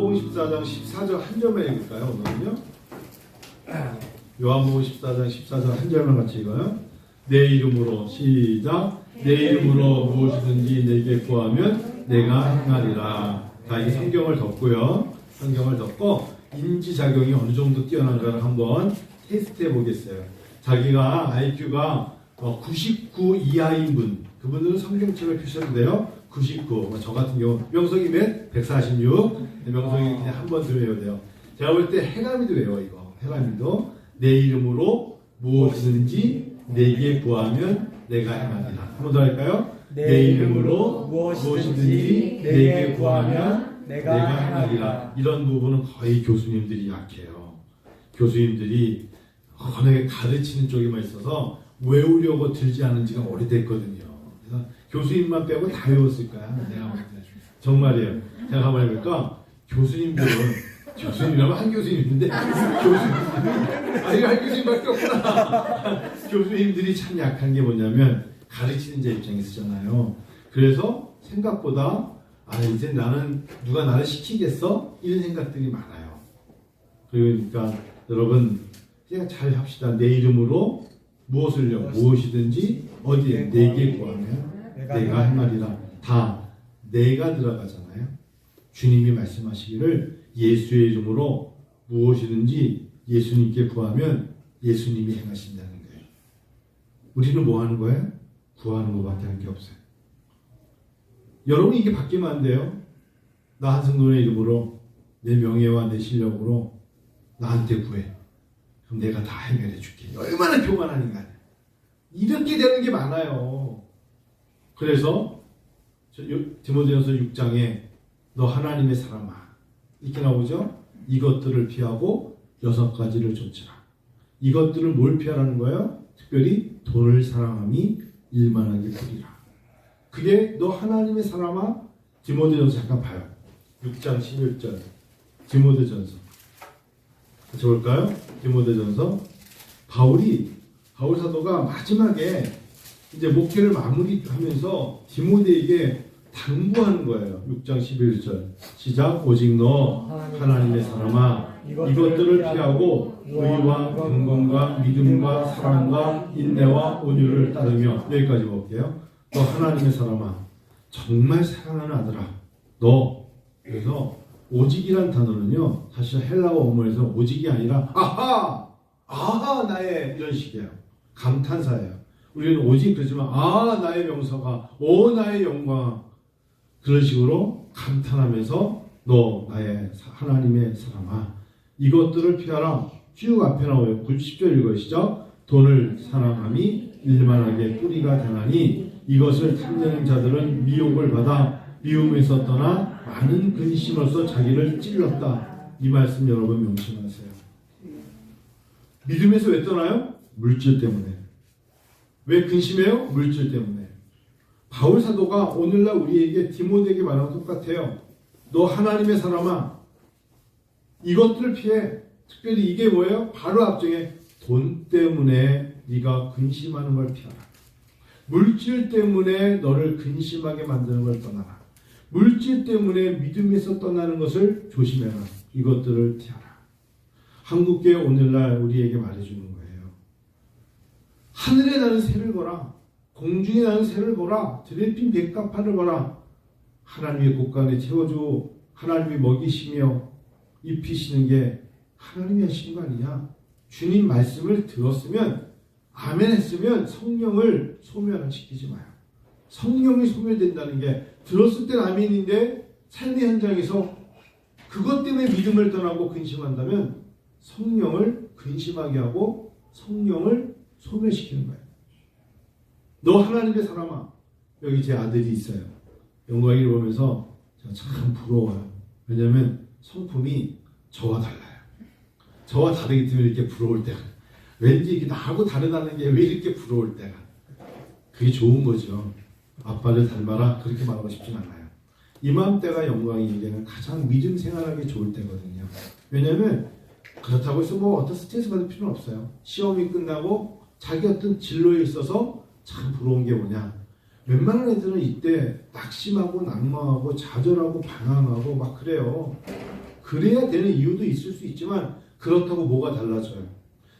요한복음 14장 14절 한 절만 읽을까요? 오늘은요. 요한복음 14장 14절 한 절만 같이 읽어요. 내 이름으로 시작. 내 이름으로 무엇이든지 내게 구하면 내가 행하리라. 자, 이 성경을 덮고요. 성경을 덮고 인지작용이 어느 정도 뛰어난가를 한번 테스트해 보겠어요. 자기가 IQ가 99 이하인 분, 그분들은 성경책을 펴셔도 돼요. 99. 저 같은 경우 명성이 몇? 146. 명성이 그냥 한 번 더 외워야 돼요. 제가 볼 때 해감이도 외워 이거. 해감이도 내 이름으로 무엇이든지 내게 구하면 내가 행하리라. 한 번 더 할까요? 내 이름으로 무엇이든지 내게 구하면 내가 행하리라. 이런 부분은 거의 교수님들이 약해요. 교수님들이 언어에 가르치는 쪽에만 있어서 외우려고 들지 않은 지가 오래됐거든요. 그래서 교수님만 빼고 다 외웠을 거야. 내가 볼 때. 정말이에요. 제가 한번 해볼까? 교수님들은 교수님이라면 한 교수님인데 교수님들이 한 교수님밖에 없구나. 교수님들이 참 약한 게 뭐냐면 가르치는 자 입장에서잖아요. 그래서 생각보다 이제 나는 누가 나를 시키겠어? 이런 생각들이 많아요. 그러니까 여러분 그냥 잘 합시다. 내 이름으로 무엇을요? 무엇이든지 어디에 내게 구하면 내가 행하리라. 다 내가 들어가잖아요. 주님이 말씀하시기를 예수의 이름으로 무엇이든지 예수님께 구하면 예수님이 행하신다는 거예요. 우리는 뭐 하는 거예요? 구하는 것밖에 할 게 없어요. 여러분 이게 바뀌면 안 돼요. 나 한승돈의 이름으로 내 명예와 내 실력으로 나한테 구해. 그럼 내가 다 해결해 줄게. 얼마나 교만한 인간이야. 이렇게 되는 게 많아요. 그래서 디모데전서 6장에 너 하나님의 사람아 이렇게 나오죠. 이것들을 피하고 6가지를 좇으라. 이것들을 뭘 피하라는 거예요? 특별히 돈을 사랑함이 일만하게 뿌리라. 그게 너 하나님의 사람아. 디모데전서 잠깐 봐요. 6장 11절 디모데전서 같이 볼까요? 디모데전서 바울 사도가 마지막에 이제 목회를 마무리하면서 디모데에게 당부하는 거예요. 6장 11절 시작. 오직 너 하나님의 사람아 이것들을 피하고 의와 경건과 믿음과 사랑과 인내와 온유를 따르며 여기까지 볼게요. 너 하나님의 사람아 정말 사랑하는 아들아 너. 그래서 오직이란 단어는요 사실 헬라어 원문에서 오직이 아니라 아하 나의 이런 식이에요. 감탄사예요. 우리는 오직 그러지만 나의 명서가 나의 영광 그런 식으로 감탄하면서 너 나의 하나님의 사람아 이것들을 피하라. 쭉 앞에 나와요. 10절 읽으시죠. 돈을 사랑함이 일만하게 뿌리가 되나니 이것을 탐내는 자들은 미혹을 받아 미움에서 떠나 많은 근심으로써 자기를 찔렀다. 이 말씀 여러분 명심하세요. 믿음에서 왜 떠나요? 물질 때문에. 왜 근심해요? 물질 때문에. 바울 사도가 오늘날 우리에게 디모데에게 말하는 똑같아요. 너 하나님의 사람아 이것들을 피해. 특별히 이게 뭐예요? 바로 앞쪽에 돈 때문에 네가 근심하는 걸 피하라. 물질 때문에 너를 근심하게 만드는 걸 떠나라. 물질 때문에 믿음에서 떠나는 것을 조심해라. 이것들을 피하라. 한국교회 오늘날 우리에게 말해주는 거예요. 하늘에 나는 새를 보라. 공중에 나는 새를 보라. 들에 핀 백합화를 보라. 하나님의 곳간에 채워주고 하나님이 먹이시며 입히시는 게 하나님이 하시는 거 아니냐. 주님 말씀을 들었으면 아멘 했으면 성령을 소멸시키지 마요. 성령이 소멸된다는 게 들었을 땐 아멘인데 삶의 현장에서 그것 때문에 믿음을 떠나고 근심한다면 성령을 근심하게 하고 성령을 소멸시키는 거예요. 너 하나님의 사람아. 여기 제 아들이 있어요. 영광이를 보면서 제가 참 부러워요. 왜냐하면 성품이 저와 달라요. 저와 다르기 때문에 이렇게 부러울 때가 왠지 이게 나하고 다르다는 게 왜 이렇게 부러울 때가 그게 좋은 거죠. 아빠를 닮아라 그렇게 말하고 싶진 않아요. 이맘때가 영광이에게는 가장 믿음 생활하기 좋을 때거든요. 왜냐하면 그렇다고 해서 뭐 어떤 스트레스 받을 필요는 없어요. 시험이 끝나고 자기 어떤 진로에 있어서 참 부러운 게 뭐냐. 웬만한 애들은 이때 낙심하고 낭망하고 좌절하고 방황하고 막 그래요. 그래야 되는 이유도 있을 수 있지만 그렇다고 뭐가 달라져요?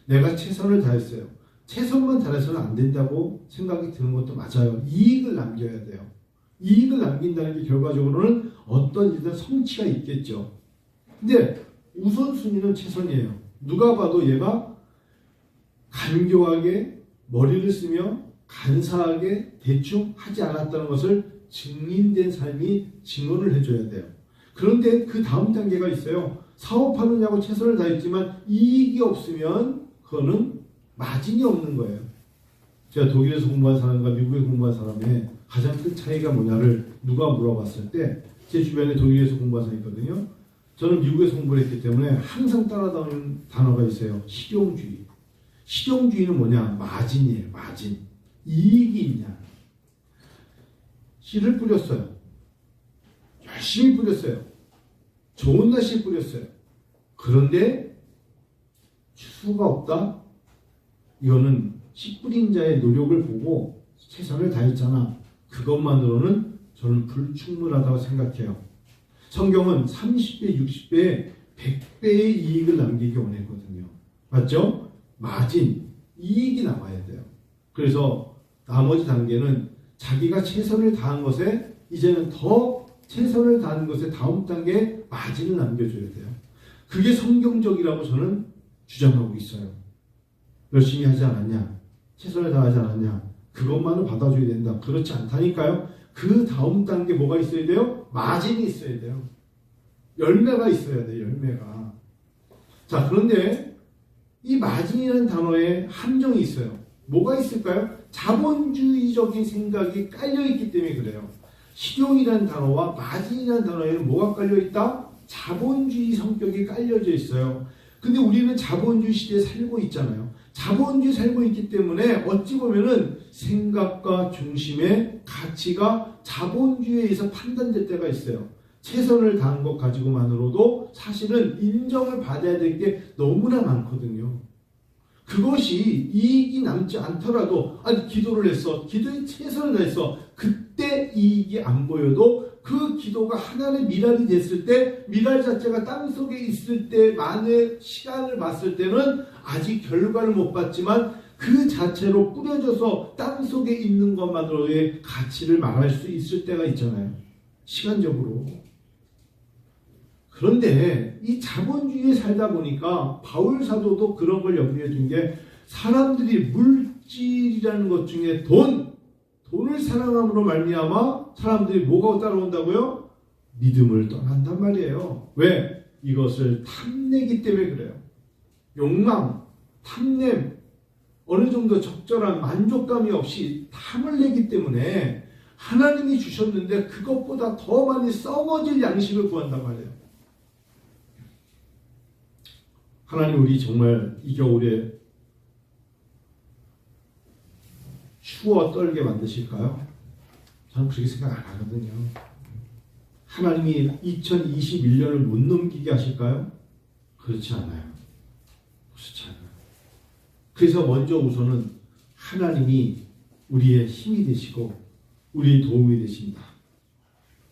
내가 최선을 다했어요. 최선만 다해서는 안 된다고 생각이 드는 것도 맞아요. 이익을 남겨야 돼요. 이익을 남긴다는 게 결과적으로는 어떤 일든 성취가 있겠죠. 근데 우선순위는 최선이에요. 누가 봐도 얘가 간교하게 머리를 쓰며 간사하게 대충 하지 않았다는 것을 증인된 삶이 증언을 해줘야 돼요. 그런데 그 다음 단계가 있어요. 사업하느냐고 최선을 다했지만 이익이 없으면 그거는 마진이 없는 거예요. 제가 독일에서 공부한 사람과 미국에서 공부한 사람의 가장 큰 차이가 뭐냐를 누가 물어봤을 때 제 주변에 독일에서 공부한 사람이 있거든요. 저는 미국에서 공부를 했기 때문에 항상 따라다니는 단어가 있어요. 실용주의. 실용주의는 뭐냐? 마진이에요. 마진. 이익이 있냐? 씨를 뿌렸어요. 열심히 뿌렸어요. 좋은 날씨에 뿌렸어요. 그런데 추수가 없다? 이거는 씨 뿌린 자의 노력을 보고 최선을 다했잖아. 그것만으로는 저는 불충분하다고 생각해요. 성경은 30배, 60배, 100배의 이익을 남기기 원했거든요. 맞죠? 마진, 이익이 남아야 돼요. 그래서 나머지 단계는 자기가 최선을 다한 것에 이제는 더 최선을 다하는 것에 다음 단계에 마진을 남겨줘야 돼요. 그게 성경적이라고 저는 주장하고 있어요. 열심히 하지 않았냐? 최선을 다하지 않았냐? 그것만을 받아줘야 된다. 그렇지 않다니까요. 그 다음 단계 뭐가 있어야 돼요? 마진이 있어야 돼요. 열매가 있어야 돼요. 열매가. 자, 그런데 이 마진이라는 단어에 함정이 있어요. 뭐가 있을까요? 자본주의적인 생각이 깔려있기 때문에 그래요. 실용이라는 단어와 마진이라는 단어에는 뭐가 깔려있다? 자본주의 성격이 깔려져 있어요. 근데 우리는 자본주의 시대에 살고 있잖아요. 자본주의 살고 있기 때문에 어찌 보면은 생각과 중심의 가치가 자본주의에 의해서 판단될 때가 있어요. 최선을 다한 것 가지고만으로도 사실은 인정을 받아야 될 게 너무나 많거든요. 그것이 이익이 남지 않더라도 아니 기도를 했어. 기도에 최선을 다했어. 그때 이익이 안 보여도 그 기도가 하나의 미랄이 됐을 때 미랄 자체가 땅속에 있을 때만의 시간을 봤을 때는 아직 결과를 못 봤지만 그 자체로 뿌려져서 땅속에 있는 것만으로의 가치를 말할 수 있을 때가 있잖아요. 시간적으로. 그런데 이 자본주의에 살다 보니까 바울 사도도 그런 걸 염두에 둔 게 사람들이 물질이라는 것 중에 돈을 사랑함으로 말미암아 사람들이 뭐가 따라온다고요? 믿음을 떠난단 말이에요. 왜? 이것을 탐내기 때문에 그래요. 욕망, 탐냄, 어느 정도 적절한 만족감이 없이 탐을 내기 때문에 하나님이 주셨는데 그것보다 더 많이 썩어질 양식을 구한단 말이에요. 하나님 우리 정말 이 겨울에 추워 떨게 만드실까요? 저는 그렇게 생각 안 하거든요. 하나님이 2021년을 못 넘기게 하실까요? 그렇지 않아요. 그렇지 않아요. 그래서 먼저 우선은 하나님이 우리의 힘이 되시고 우리의 도움이 되신다.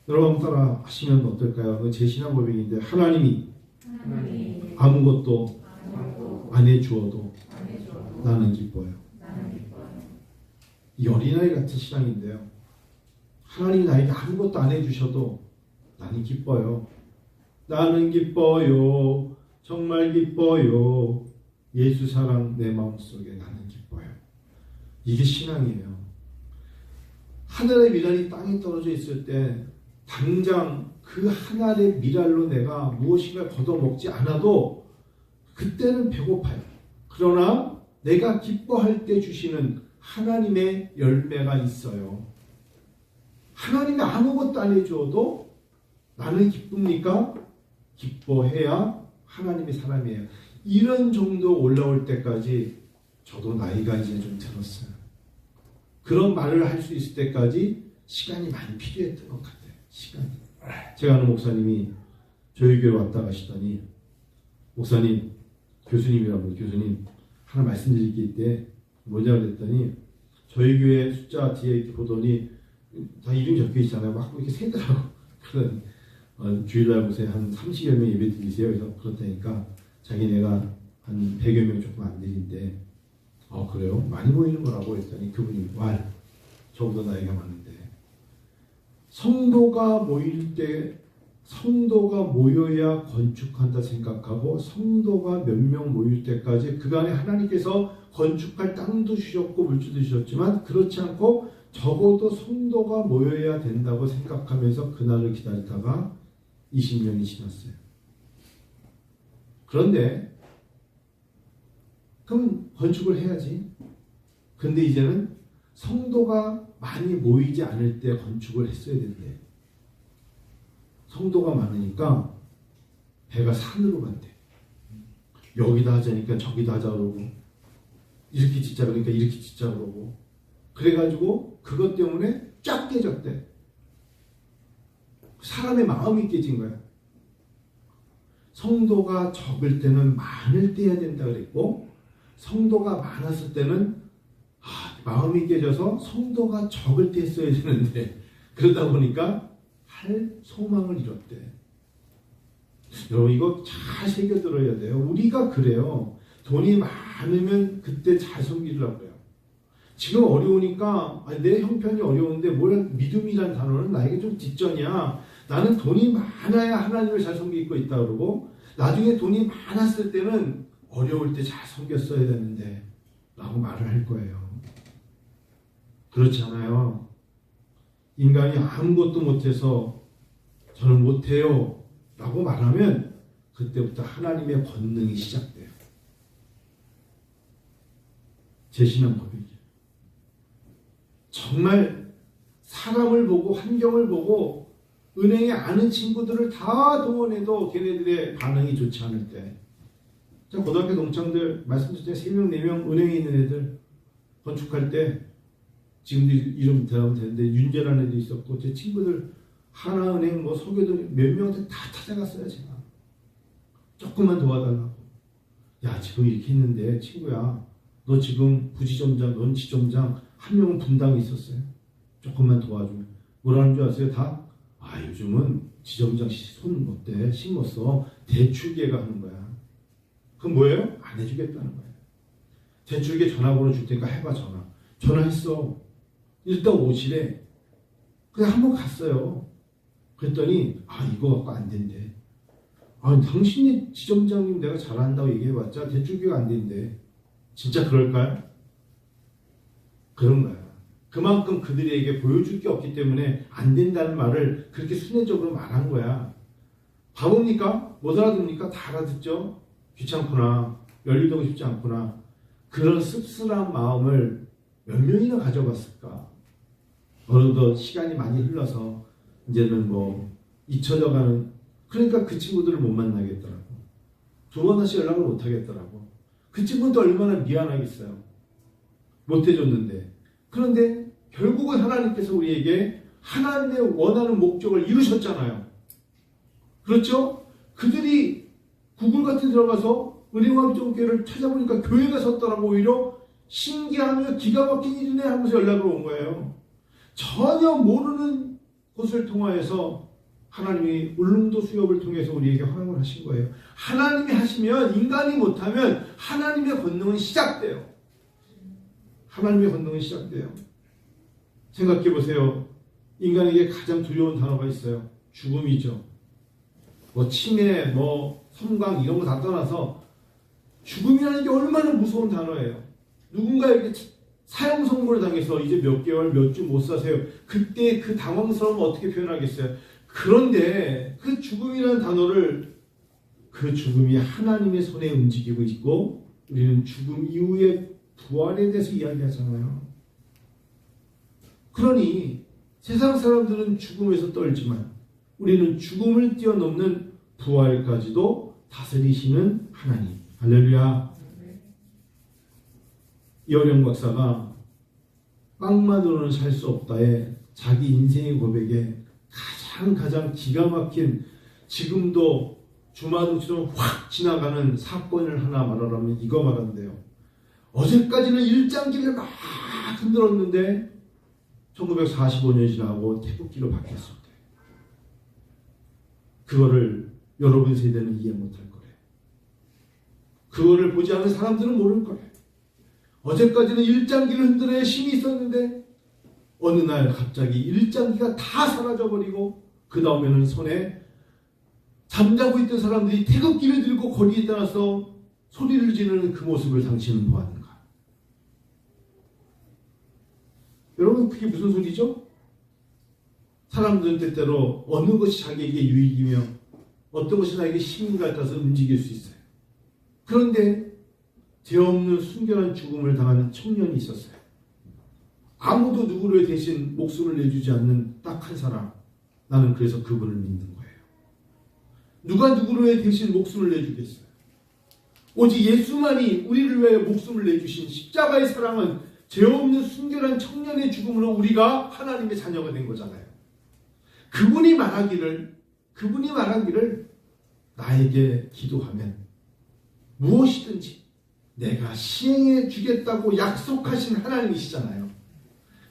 여러분 따라 하시면 어떨까요? 제 신앙 고백인데 하나님이 아무것도 안 해주어도 나는 기뻐요. 이 어린아이 같은 신앙인데요. 하나님이 나에게 아무것도 안 해주셔도 나는 기뻐요. 나는 기뻐요. 정말 기뻐요. 예수 사랑 내 마음속에 나는 기뻐요. 이게 신앙이에요. 하늘의 미랄이 땅에 떨어져 있을 때 당장 그 하늘의 미랄로 내가 무엇인가 걷어먹지 않아도 그때는 배고파요. 그러나 내가 기뻐할 때 주시는 하나님의 열매가 있어요. 하나님이 아무것도 안 해줘도 나는 기쁩니까? 기뻐해야 하나님의 사람이에요. 이런 정도 올라올 때까지 저도 나이가 이제 좀 들었어요. 그런 말을 할 수 있을 때까지 시간이 많이 필요했던 것 같아요. 시간이. 제가 아는 목사님이 저희 교회 왔다 가시더니 목사님, 교수님이라고 교수님 하나 말씀드릴 게 있대. 뭐냐고 그랬더니 저희 교회 숫자 뒤에 이렇게 보더니 다 이름 적혀 있잖아요. 막 이렇게 세더라고. 그러더니 주일날 곳에 한 30여 명 예배 드리세요. 그래서 그렇다니까 자기네가 한 100여 명 조금 안 드린데 그래요? 많이 모이는 거라고 했더니 그분이 저보다 나이가 많은데 성도가 모여야 건축한다 생각하고 성도가 몇 명 모일 때까지 그간에 하나님께서 건축할 땅도 주셨고 물주도 주셨지만 그렇지 않고 적어도 성도가 모여야 된다고 생각하면서 그날을 기다리다가 20년이 지났어요. 그런데 그럼 건축을 해야지. 근데 이제는 성도가 많이 모이지 않을 때 건축을 했어야 된대. 성도가 많으니까 배가 산으로 간대. 여기다 하자니까 저기다 하자 그러고 이렇게 짓자 그러니까 이렇게 짓자 그러고 그래가지고 그것 때문에 쫙 깨졌대. 사람의 마음이 깨진 거야. 성도가 적을 때는 많을 때 해야 된다 그랬고 성도가 많았을 때는 마음이 깨져서 성도가 적을 때 했어야 되는데 그러다 보니까 할 소망을 잃었대. 여러분 이거 잘 새겨들어야 돼요. 우리가 그래요. 돈이 많으면 그때 잘 섬기려고 해요. 지금 어려우니까 내 형편이 어려운데 믿음이란 단어는 나에게 좀 뒷전이야. 나는 돈이 많아야 하나님을 잘 섬기고 있다 그러고 나중에 돈이 많았을 때는 어려울 때 잘 섬겼어야 되는데 라고 말을 할 거예요. 그렇지 않아요. 인간이 아무것도 못해서 저는 못해요 라고 말하면 그때부터 하나님의 권능이 시작돼요. 제 신앙 고백이에요. 정말 사람을 보고 환경을 보고 은행에 아는 친구들을 다 동원해도 걔네들의 반응이 좋지 않을 때 고등학교 동창들 말씀드렸잖아요. 3명 4명 은행에 있는 애들 건축할 때 지금도 이름 대하면 되는데 윤재라는 애도 있었고 제 친구들 하나은행 소개도 몇 명한테 다 찾아갔어요. 제가 조금만 도와달라고. 야 지금 이렇게 했는데 친구야 너 지금 부지점장 넌 지점장 한 명은 분당에 있었어요. 조금만 도와주면 뭐라는 줄 아세요? 다 요즘은 지점장 손 어때? 심었어. 대출계가 하는 거야. 그럼 뭐예요? 안 해주겠다는 거예요. 대출계 전화번호 줄 테니까 해봐. 전화했어. 일단 오시래. 그냥 한번 갔어요. 그랬더니 이거 갖고 안 된대. 당신이 지점장님 내가 잘한다고 얘기해봤자 대출계가 안 된대. 진짜 그럴까요? 그런 거야. 그만큼 그들에게 보여줄 게 없기 때문에 안 된다는 말을 그렇게 순회적으로 말한 거야. 바보입니까? 못 알아듣습니까? 다 알아듣죠? 귀찮구나. 열리고 싶지 않구나. 그런 씁쓸한 마음을 몇 명이나 가져봤을까? 어느덧 시간이 많이 흘러서 이제는 잊혀져가는 그러니까 그 친구들을 못 만나겠더라고. 두 번 다시 연락을 못 하겠더라고. 그 친구도 얼마나 미안하겠어요. 못 해줬는데. 그런데 결국은 하나님께서 우리에게 하나님의 원하는 목적을 이루셨잖아요. 그렇죠? 그들이 구글 같은 데 들어가서 은혜와비전교회를 찾아보니까 교회가 섰더라고. 오히려 신기하며 기가 막힌 일이네 하면서 연락을 온 거예요. 전혀 모르는 곳을 통하여서 하나님이 울릉도 수협을 통해서 우리에게 허락을 하신 거예요. 하나님이 하시면 인간이 못하면 하나님의 권능은 시작돼요. 하나님의 권능은 시작돼요. 생각해 보세요. 인간에게 가장 두려운 단어가 있어요. 죽음이죠. 치매, 섬광 이런 거 다 떠나서 죽음이라는 게 얼마나 무서운 단어예요. 누군가에게 사형 선고를 당해서 이제 몇 개월, 몇 주 못 사세요. 그때 그 당황스러움을 어떻게 표현하겠어요? 그런데 그 죽음이라는 단어를 그 죽음이 하나님의 손에 움직이고 있고 우리는 죽음 이후의 부활에 대해서 이야기하잖아요. 그러니 세상 사람들은 죽음에서 떨지만 우리는 죽음을 뛰어넘는 부활까지도 다스리시는 하나님. 할렐루야. 이어령 박사가 빵만으로는 살 수 없다에 자기 인생의 고백에 가장 기가 막힌 지금도 주마등처럼 확 지나가는 사건을 하나 말하라면 이거 말한대요. 어제까지는 일장기를 막 흔들었는데 1945년이 지나고 태극기로 바뀌었을 때 그거를 여러분 세대는 이해 못할 거예요. 그거를 보지 않은 사람들은 모를 거예요. 어제까지는 일장기를 흔들어야 힘이 있었는데 어느 날 갑자기 일장기가 다 사라져버리고 그 다음에는 손에 잠자고 있던 사람들이 태극기를 들고 거리에 따라서 소리를 지르는 그 모습을 당신은 보았는가? 여러분 그게 무슨 소리죠? 사람들은 때때로 어느 것이 자기에게 유익이며 어떤 것이 나에게 힘인 같아서 움직일 수 있어요. 그런데 죄 없는 순결한 죽음을 당하는 청년이 있었어요. 아무도 누구를 대신 목숨을 내주지 않는 딱 한 사람. 나는 그래서 그분을 믿는 거예요. 누가 누구를 대신 목숨을 내주겠어요? 오직 예수만이 우리를 위해 목숨을 내주신 십자가의 사랑은 죄 없는 순결한 청년의 죽음으로 우리가 하나님의 자녀가 된 거잖아요. 그분이 말하기를 나에게 기도하면 무엇이든지 내가 시행해 주겠다고 약속하신 하나님이시잖아요.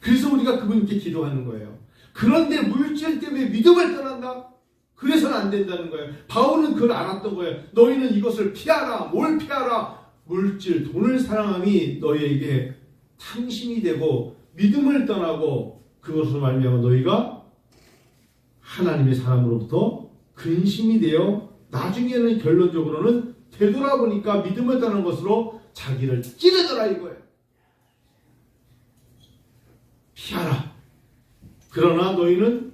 그래서 우리가 그분께 기도하는 거예요. 그런데 물질 때문에 믿음을 떠난다? 그래서는 안 된다는 거예요. 바울은 그걸 알았던 거예요. 너희는 이것을 피하라. 뭘 피하라? 물질, 돈을 사랑함이 너희에게 탐심이 되고 믿음을 떠나고 그것으로 말미암아 너희가 하나님의 사람으로부터 근심이 되어 나중에는 결론적으로는 되돌아보니까 믿음을 떠난 것으로 자기를 찌르더라 이거예요. 피하라. 그러나 너희는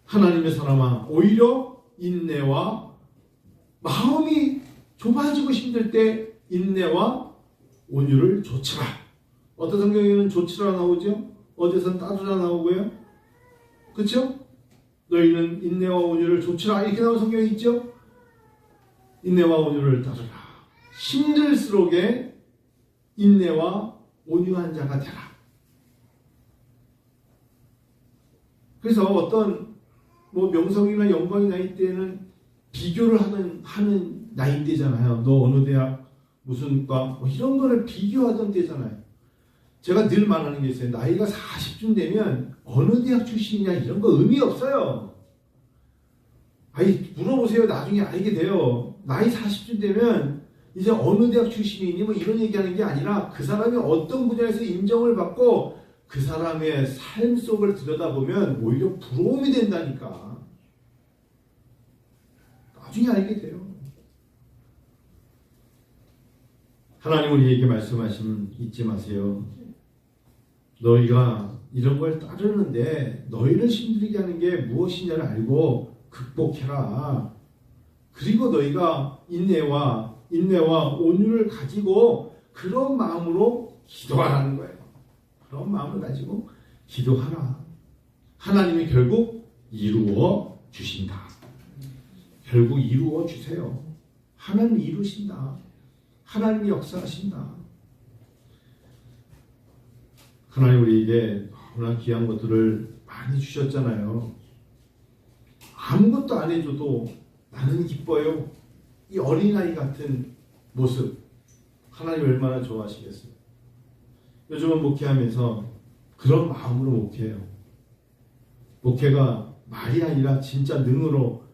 하나님의 사람아 오히려 인내와 마음이 좁아지고 힘들 때 인내와 온유를 조치라. 어떤 성경에는 조치라 나오죠. 어디선 따르라 나오고요. 그렇죠? 너희는 인내와 온유를 조치라 이렇게 나온 성경이 있죠. 인내와 온유를 따르라. 힘들수록에 인내와 온유한 자가 되라. 그래서 어떤 명성이나 영광이 나이 때에는 비교를 하는 나이 때잖아요. 너 어느 대학 무슨 과 이런 거를 비교하던 때잖아요. 제가 늘 말하는 게 있어요. 나이가 40쯤 되면 어느 대학 출신이냐 이런 거 의미 없어요. 물어보세요. 나중에 알게 돼요. 나이 40쯤 되면 이제 어느 대학 출신이니 이런 얘기하는 게 아니라 그 사람이 어떤 분야에서 인정을 받고 그 사람의 삶 속을 들여다보면 오히려 부러움이 된다니까. 나중에 알게 돼요. 하나님 우리에게 말씀하시면 잊지 마세요. 너희가 이런 걸 따르는데 너희를 힘들게 하는 게 무엇이냐를 알고 극복해라. 그리고 너희가 인내와 온유를 가지고 그런 마음으로 기도하라는 거예요. 그런 마음을 가지고 기도하라. 하나님이 결국 이루어 주신다. 결국 이루어 주세요. 하나님이 이루신다. 하나님이 역사하신다. 하나님 우리에게 너무나 귀한 것들을 많이 주셨잖아요. 아무것도 안 해줘도 나는 기뻐요. 이 어린아이 같은 모습 하나님 얼마나 좋아하시겠어요. 요즘은 목회하면서 그런 마음으로 목회해요. 목회가 말이 아니라 진짜 능으로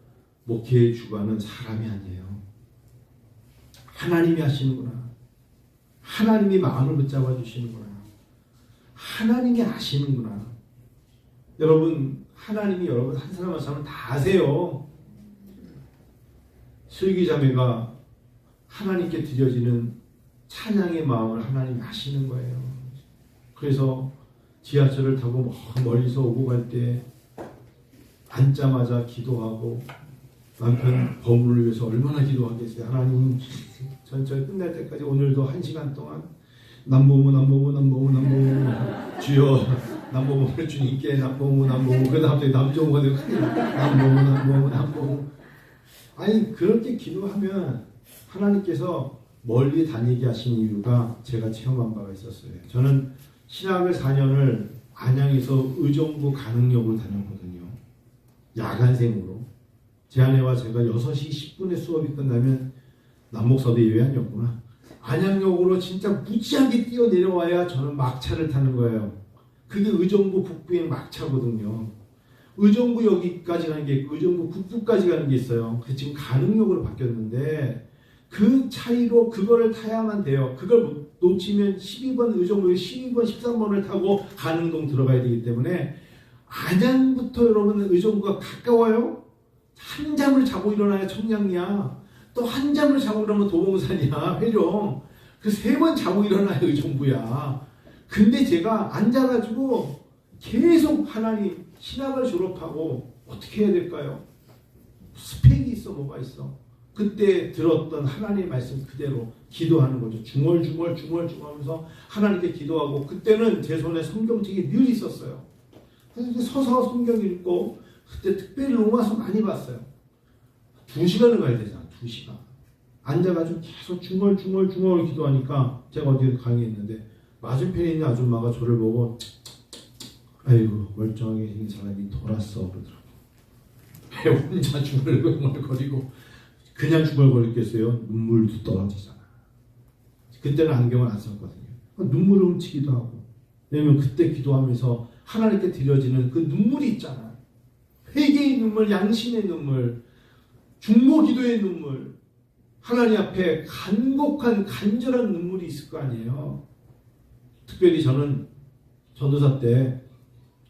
목회해 주가는 사람이 아니에요. 하나님이 하시는구나. 하나님이 마음을 붙잡아 주시는구나. 하나님이 아시는구나. 여러분 하나님이 여러분 한 사람 한 사람 다 아세요. 슬기자매가 하나님께 드려지는 찬양의 마음을 하나님이 아시는 거예요. 그래서 지하철을 타고 멀리서 오고 갈 때 앉자마자 기도하고 남편 법문을 위해서 얼마나 기도하겠어요. 하나님 전철 끝날 때까지 오늘도 1시간 동안 남보무 주여 남보무를 주님께 남보무 그러다 갑자기 남조무가 되고 남보무 아니 그렇게 기도하면 하나님께서 멀리 다니게 하신 이유가 제가 체험한 바가 있었어요. 저는 신학을 4년을 안양에서 의정부 가능역으로 다녔거든요. 야간생으로. 제 아내와 제가 6시 10분에 수업이 끝나면 남목서대 예외아니었구나. 안양역으로 진짜 무지하게 뛰어내려와야 저는 막차를 타는 거예요. 그게 의정부 북부의 막차거든요. 의정부 여기까지 가는 게 있고 의정부 북부까지 가는 게 있어요. 그 지금 가능역으로 바뀌었는데 그 차이로 그거를 타야만 돼요. 그걸 놓치면 12번 의정부에 12번 13번을 타고 가능동 들어가야 되기 때문에 안양부터 여러분 의정부가 가까워요. 한 잠을 자고 일어나야 청량리야. 또 한 잠을 자고 일어나면 도봉산이야. 회령. 그 3번 자고 일어나야 의정부야. 근데 제가 앉아가지고 계속 하나님 신학을 졸업하고 어떻게 해야 될까요? 스펙이 있어 뭐가 있어. 그때 들었던 하나님의 말씀 그대로 기도하는 거죠. 중얼중얼 하면서 하나님께 기도하고 그때는 제 손에 성경책이 늘 있었어요. 그래서 서서 성경 읽고 그때 특별히 로마서 많이 봤어요. 2시간을 가야 되잖아. 2시간. 앉아가지고 계속 중얼 기도하니까 제가 어디 강의했는데 맞은편에 있는 아줌마가 저를 보고 아이고 멀쩡하게 생긴 사람이 돌았어 그러더라고. 왜 혼자 중얼거리고 그냥 중얼거리겠어요? 눈물도 떨어지잖아. 그때는 안경을 안 썼거든요. 눈물을 훔치기도 하고 왜냐면 그때 기도하면서 하나님께 드려지는 그 눈물이 있잖아요. 회개의 눈물, 양심의 눈물, 중보 기도의 눈물, 하나님 앞에 간곡한 간절한 눈물이 있을 거 아니에요. 특별히 저는 전도사 때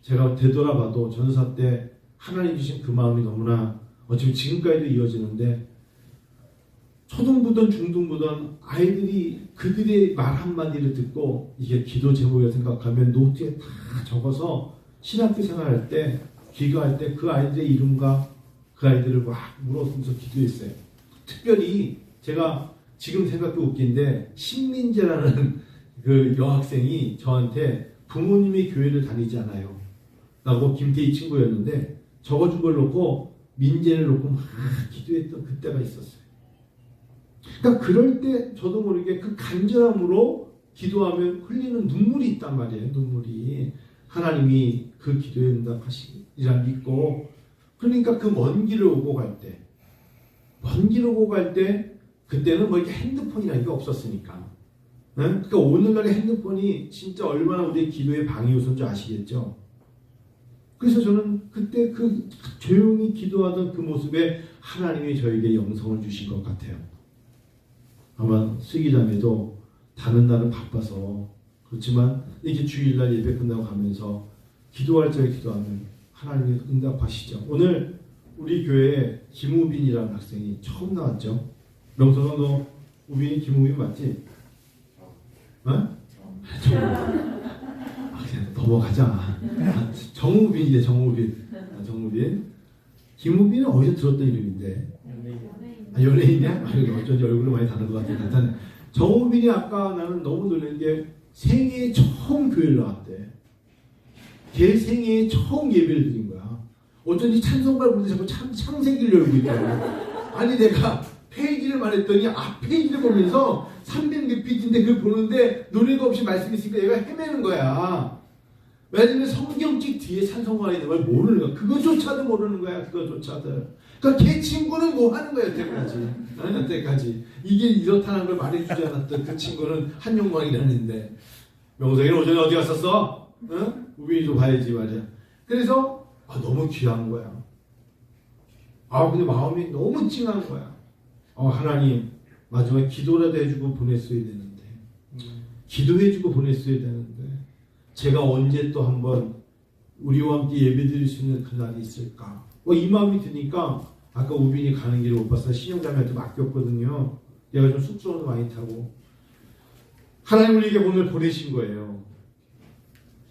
제가 되돌아봐도 전도사 때 하나님 주신 그 마음이 너무나 어쩌면 지금까지도 이어지는데 초등부든 중등부든 아이들이 그들의 말 한마디를 듣고 이게 기도 제목이라 생각하면 노트에 다 적어서 신학교 생활할 때 기도할 때 그 아이들의 이름과 그 아이들을 막 물어보면서 기도했어요. 특별히 제가 지금 생각도 웃긴데 신민재라는 그 여학생이 저한테 부모님이 교회를 다니지 않아요 라고 김태희 친구였는데 적어준 걸 놓고 민재를 놓고 막 기도했던 그때가 있었어요. 그러니까 그럴 때 저도 모르게 그 간절함으로 기도하면 흘리는 눈물이 있단 말이에요. 눈물이 하나님이 그 기도에 응답하시리라 믿고 그러니까 그 먼 길을 오고 갈 때 그때는 뭐 이렇게 핸드폰이라는 게 없었으니까 네? 그러니까 오늘날의 핸드폰이 진짜 얼마나 우리의 기도에 방해 요소인 줄 아시겠죠? 그래서 저는 그때 그 조용히 기도하던 그 모습에 하나님이 저에게 영성을 주신 것 같아요. 아마 슬기자매도 다른 날은 바빠서 그렇지만 이렇게 주일날 예배 끝나고 가면서 기도할 적에 기도하면 하나님이 응답하시죠. 오늘 우리 교회에 김우빈이라는 학생이 처음 나왔죠. 명성아 너 우빈이 김우빈 맞지? 어? 그냥 넘어가자. 정우빈이래 정우빈. 김우빈은 어디서 들었던 이름인데? 연예인이야? 어쩐지 얼굴이 많이 다른 것 같은데 일단 정우빈이 아까 나는 너무 놀란 게 생애에 처음 교회를 나왔대. 걔 생애에 처음 예배를 드린 거야. 어쩐지 찬송가를 부르는데 자꾸 창세기를 열고 있더라고. 아니 내가 페이지를 말했더니 앞 페이지를 보면서 300몇 페이지인데 그걸 보는데 노래가 없이 말씀이 있으니까 얘가 헤매는 거야. 왜냐면 성경책 뒤에 찬송가가 있는 걸 모르는 거야. 그거조차도 모르는 거야. 그거조차도. 그러니까 걔 친구는 뭐 하는 거야 여태까지. 이게 이렇다는 걸 말해주지 않았던 그 친구는 한용광이라는데 명성이는 오전에 어디 갔었어? 응? 우빈이도 봐야지 말이야. 그래서 너무 귀한 거야. 근데 마음이 너무 찡한 거야. 하나님 마지막에 기도라도 해주고 보냈어야 되는데 기도해주고 보냈어야 되는데 제가 언제 또 한번 우리와 함께 예배드릴 수 있는 그날이 있을까? 이 마음이 드니까 아까 우빈이 가는 길을 못 봤어. 신영자매한테 맡겼거든요. 얘가 좀 쑥스러움도 많이 타고 하나님 우리에게 오늘 보내신 거예요.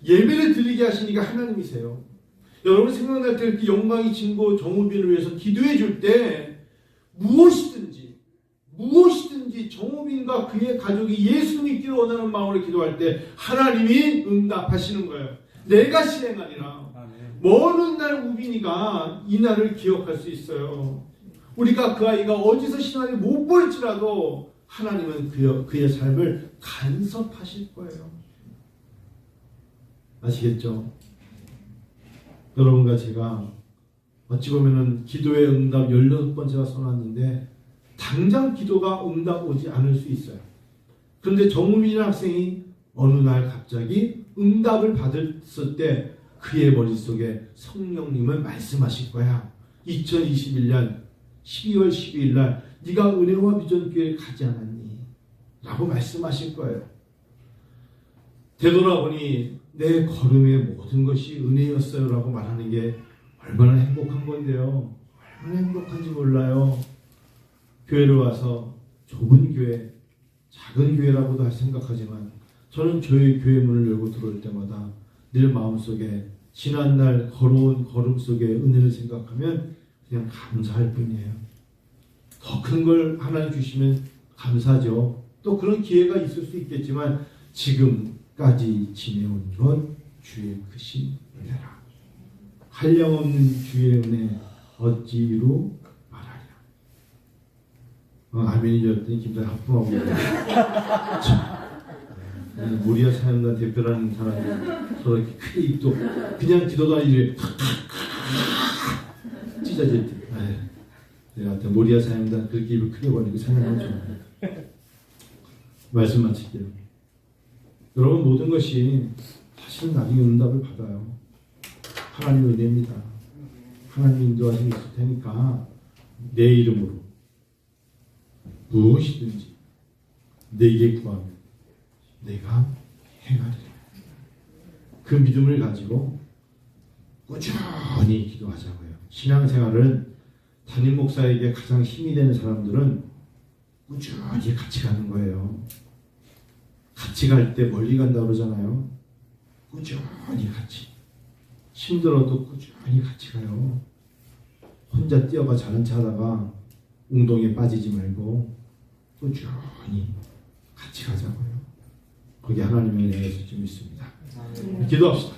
예배를 드리게 하시니까 하나님이세요. 여러분 생각날 때 이렇게 영광이 진고 정우빈을 위해서 기도해 줄 때 무엇이든지 정우빈과 그의 가족이 예수 믿기를 원하는 마음으로 기도할 때 하나님이 응답하시는 거예요. 내가 실행하리라. 먼 훗날 우빈이가 이 날을 기억할 수 있어요. 우리가 그 아이가 어디서 신앙을 못 볼지라도 하나님은 그의 삶을 간섭하실 거예요. 아시겠죠? 여러분과 제가 어찌 보면은 기도의 응답 16번째가 써놨는데 당장 기도가 응답 오지 않을 수 있어요. 그런데 정우빈 학생이 어느 날 갑자기 응답을 받았을 때 그의 머릿속에 성령님은 말씀하실 거야. 2021년 12월 12일 날 네가 은혜와 비전 교회에 가지 않았니? 라고 말씀하실 거예요. 되돌아보니 내 걸음의 모든 것이 은혜였어요 라고 말하는 게 얼마나 행복한 건데요. 얼마나 행복한지 몰라요. 교회를 와서 좁은 교회, 작은 교회라고도 생각하지만 저는 저희 교회 문을 열고 들어올 때마다 늘 마음속에 지난날 걸어온 걸음 속의 은혜를 생각하면 그냥 감사할 뿐이에요. 더 큰 걸 하나님 주시면 감사죠. 또 그런 기회가 있을 수 있겠지만 지금까지 지내온 건 주의 크신 은혜라. 한량없는 주의 은혜 어찌로 말하랴. 아멘이었더니 김사님 하품하고 모리아 사역단 대표라는 사람이 서로 이렇게 크게 입도 그냥 기도도 아니지 찢어질 때. 내가 모리아 사역단 그렇게 입을 크게 벌리고 사역한 줄 말씀 마칠게요. 여러분 모든 것이 사실은 나중에 응답을 받아요. 하나님의 은혜입니다. 하나님 인도하심이 있을 테니까 내 이름으로 무엇이든지 내게 구하면 내가 행하리라. 그 믿음을 가지고 꾸준히 기도하자고요. 신앙생활은 담임 목사에게 가장 힘이 되는 사람들은 꾸준히 같이 가는 거예요. 같이 갈 때 멀리 간다고 그러잖아요. 꾸준히 같이. 힘들어도 꾸준히 같이 가요. 혼자 뛰어가 자는 차 하다가 웅덩이에 빠지지 말고 꾸준히 같이 가자고요. 거기 하나님의 은혜가 있을 줄 믿습니다. 기도합시다.